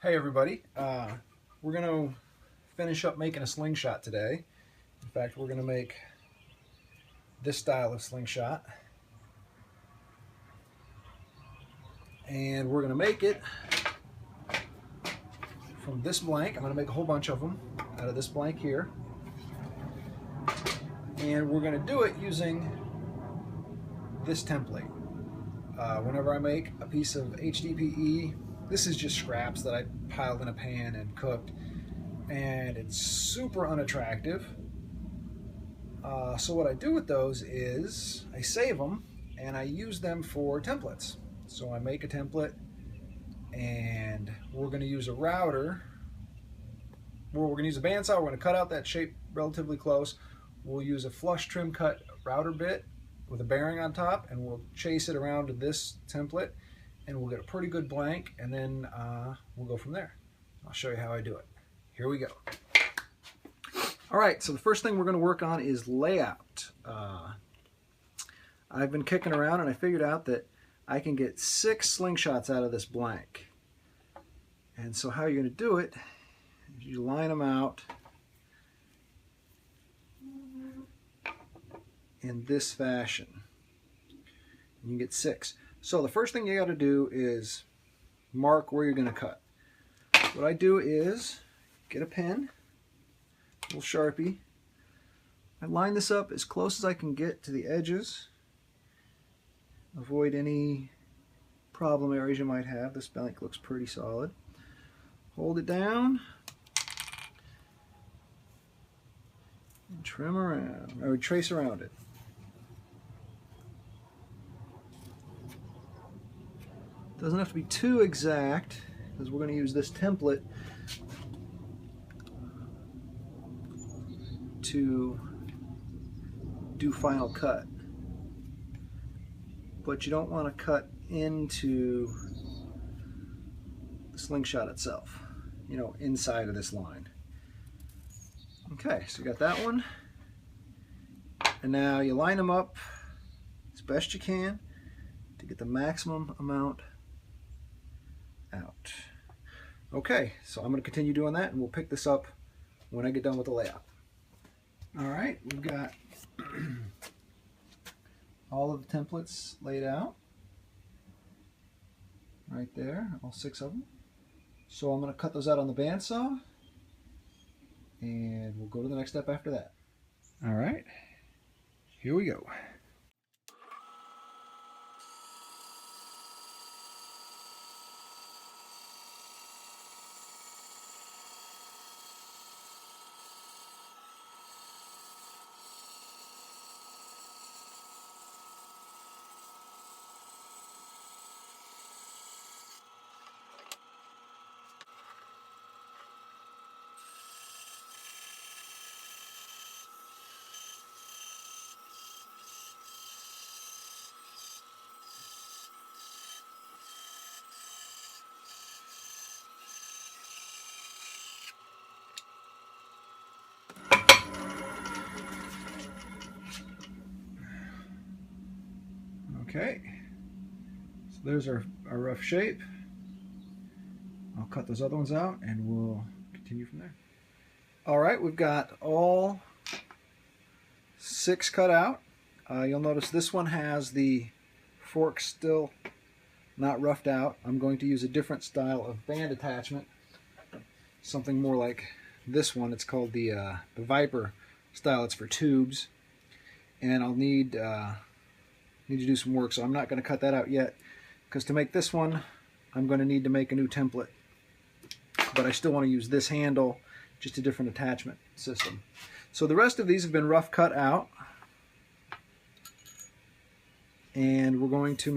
Hey everybody, we're going to finish up making a slingshot today. In fact, we're going to make this style of slingshot. And we're going to make it from this blank. I'm going to make a whole bunch of them out of this blank here. And we're going to do it using this template. Whenever I make a piece of HDPE, this is just scraps that I piled in a pan and cooked, and it's super unattractive. So what I do with those is I save them and I use them for templates. So I make a template, and we're going to use a router. We're going to use a bandsaw. We're going to cut out that shape relatively close. We'll use a flush trim cut router bit with a bearing on top, and we'll chase it around to this template, and we'll get a pretty good blank, and then we'll go from there. I'll show you how I do it. Here we go. All right, so the first thing we're going to work on is layout. I've been kicking around and I figured out that I can get 6 slingshots out of this blank. And so how you're going to do it is you line them out in this fashion. You can get 6. So the first thing you got to do is mark where you're going to cut. What I do is get a pen, a little Sharpie. I line this up as close as I can get to the edges. Avoid any problem areas you might have. This blank looks pretty solid. Hold it down and trim around, or trace around it. Doesn't have to be too exact, because we're going to use this template to do final cut. But you don't want to cut into the slingshot itself, you know, inside of this line. Okay, so you got that one. And now you line them up as best you can to get the maximum amount out. Okay, so I'm going to continue doing that, and we'll pick this up when I get done with the layout. All right, we've got all of the templates laid out right there, all 6 of them. So I'm going to cut those out on the bandsaw, and we'll go to the next step after that. All right, here we go. Okay, so there's our rough shape. I'll cut those other ones out and we'll continue from there. All right, we've got all 6 cut out. You'll notice this one has the fork still not roughed out. I'm going to use a different style of band attachment, something more like this one. It's called the Viper style. It's for tubes, and I'll need to do some work, so I'm not going to cut that out yet, because to make this one I'm going to need to make a new template, but I still want to use this handle, just a different attachment system. So the rest of these have been rough cut out, and we're going to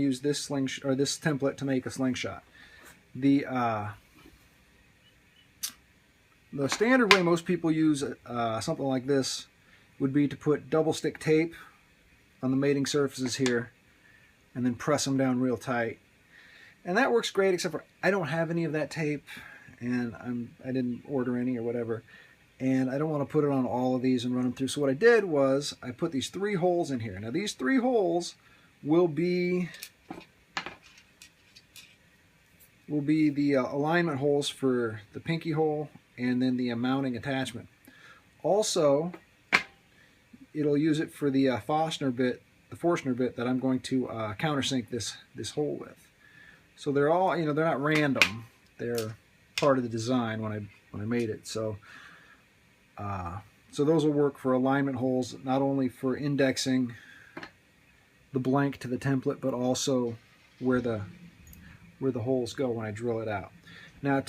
use this this template to make a slingshot. The standard way most people use something like this would be to put double stick tape on the mating surfaces here and then press them down real tight, and that works great, except for I don't have any of that tape, and I didn't order any or whatever, and I don't want to put it on all of these and run them through. So what I did was I put these 3 holes in here. Now these 3 holes will be will be the alignment holes for the pinky hole and then the mounting attachment. Also, it'll use it for the Forstner bit that I'm going to countersink this hole with. So they're all, they're not random. They're part of the design when I made it. So so those will work for alignment holes, not only for indexing the blank to the template, but also where the holes go when I drill it out. Now,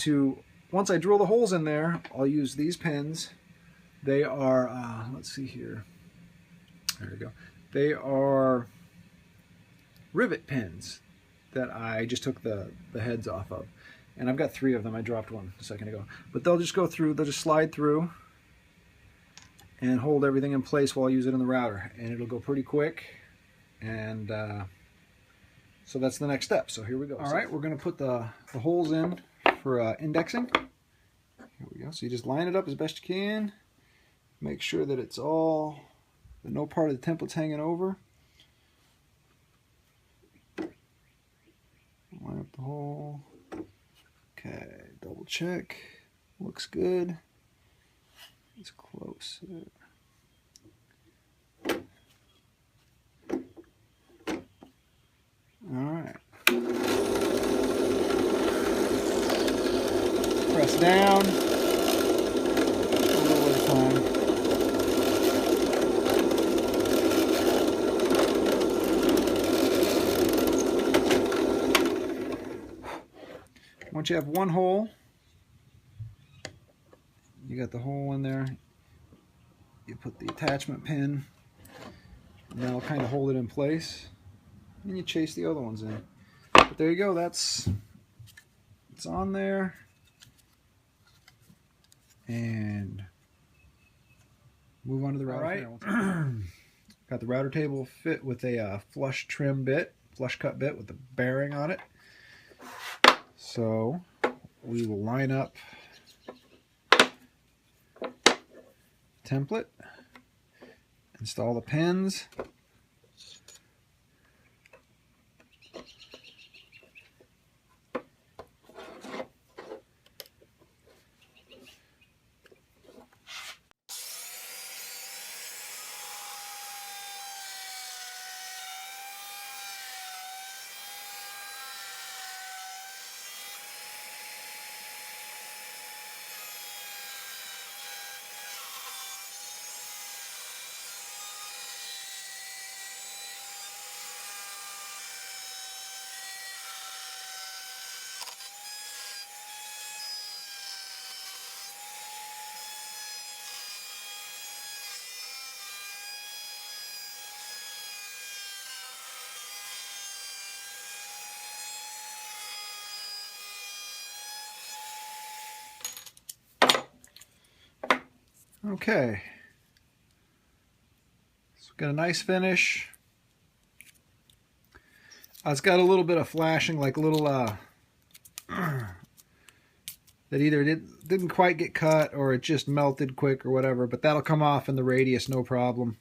once I drill the holes in there, I'll use these pins. They are, let's see here. There we go. They are rivet pins that I just took the heads off of. And I've got 3 of them. I dropped one a second ago. But they'll just go through, they'll just slide through and hold everything in place while I use it in the router. And it'll go pretty quick. And so that's the next step. So here we go. All right, we're going to put the holes in for indexing. Here we go. So you just line it up as best you can. Make sure that it's all, that no part of the template's hanging over. Line up the hole. Okay, double check. Looks good. It's close. Alright. Press down. A little at a time. Once you have one hole, you got the hole in there, you put the attachment pin, and that'll kind of hold it in place, and you chase the other ones in. But there you go, it's on there, and move on to the router. All right. Got the router table fit with a flush cut bit with a bearing on it. So we will line up template, install the pins, okay, so we've got a nice finish. It's got a little bit of flashing, like a little that either didn't quite get cut or it just melted quick or whatever, but that'll come off in the radius, no problem.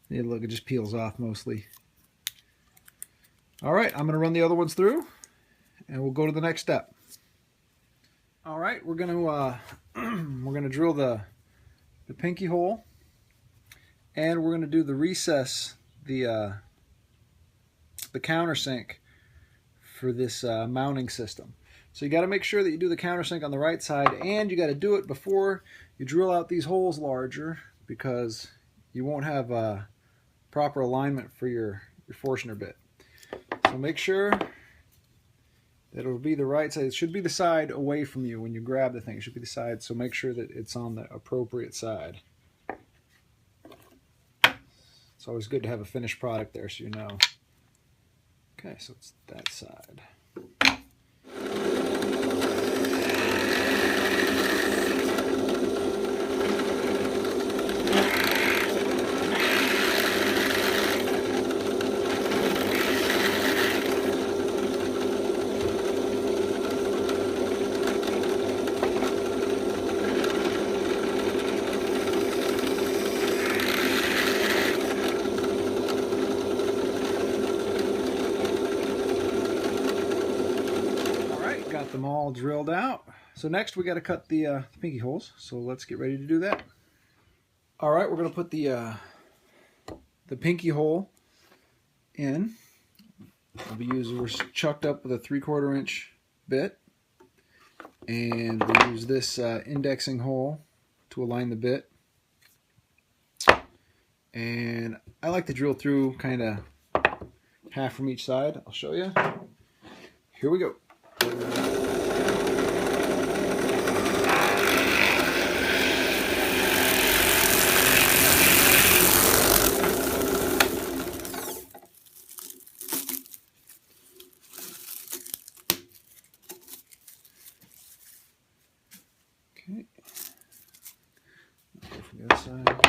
Yeah, look, it just peels off mostly. All right, I'm going to run the other ones through, and we'll go to the next step. All right, we're going to drill the pinky hole, and we're going to do the recess, the countersink for this mounting system. So you got to make sure that you do the countersink on the right side, and you got to do it before you drill out these holes larger, because you won't have proper alignment for your Forstner bit. So make sure that it'll be the right side. It should be the side away from you when you grab the thing. It should be the side, so make sure that it's on the appropriate side. It's always good to have a finished product there so you know. Okay, so it's that side. got them all drilled out. So next we got to cut the pinky holes. So let's get ready to do that. All right, we're going to put the pinky hole in. We're chucked up with a 3/4 inch bit, and we use this indexing hole to align the bit. And I like to drill through kind of half from each side. I'll show you. Here we go. Okay. Go from the other side.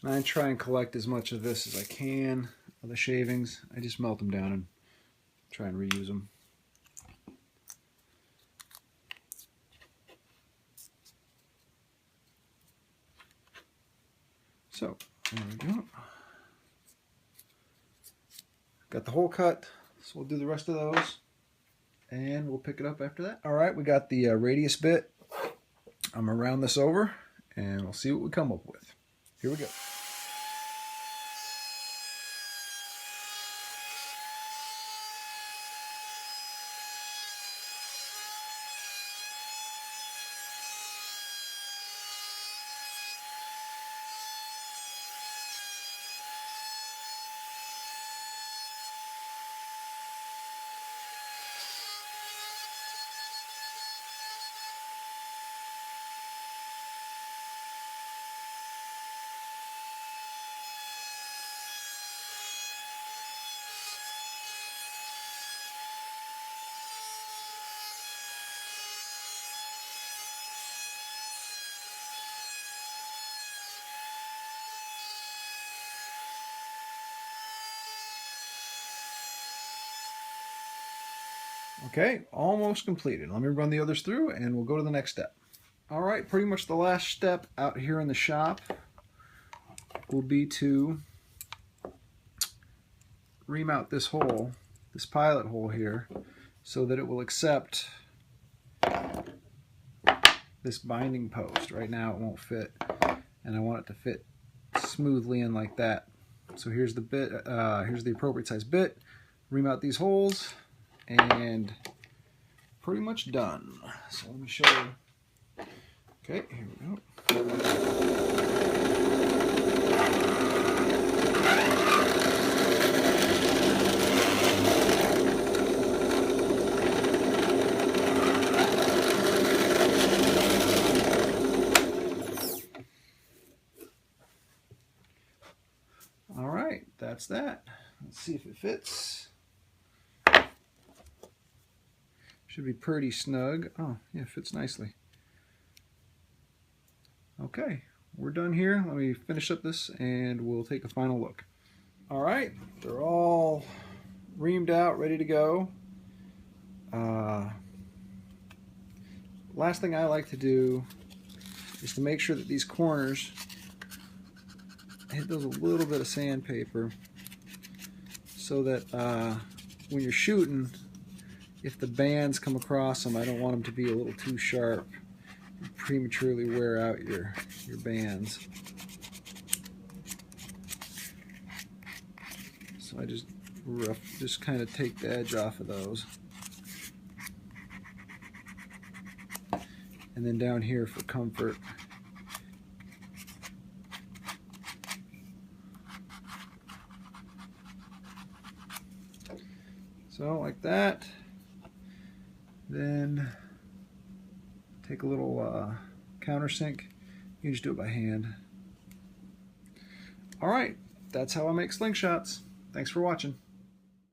I try and collect as much of this as I can, of the shavings. I just melt them down and try and reuse them. So, there we go. Got the hole cut, so we'll do the rest of those, and we'll pick it up after that. All right, we got the radius bit. I'm gonna round this over, and we'll see what we come up with. Here we go. Okay, almost completed. Let me run the others through and we'll go to the next step. All right, pretty much the last step out here in the shop will be to remount this hole, this pilot hole here, so that it will accept this binding post. Right now it won't fit, and I want it to fit smoothly in like that. So here's the bit, here's the appropriate size bit. Remount these holes, and pretty much done. So let me show you. Okay, here we go. All right, that's that. Let's see if it fits. Should be pretty snug. Oh, yeah, it fits nicely. Okay, we're done here. Let me finish up this and we'll take a final look. All right, they're all reamed out, ready to go. Last thing I like to do is to make sure that these corners, hit those a little bit of sandpaper so that when you're shooting, if the bands come across them, I don't want them to be a little too sharp and prematurely wear out your bands. So I just kind of take the edge off of those. And then down here for comfort, so like that. Then take a little countersink. You can just do it by hand. All right, that's how I make slingshots. Thanks for watching.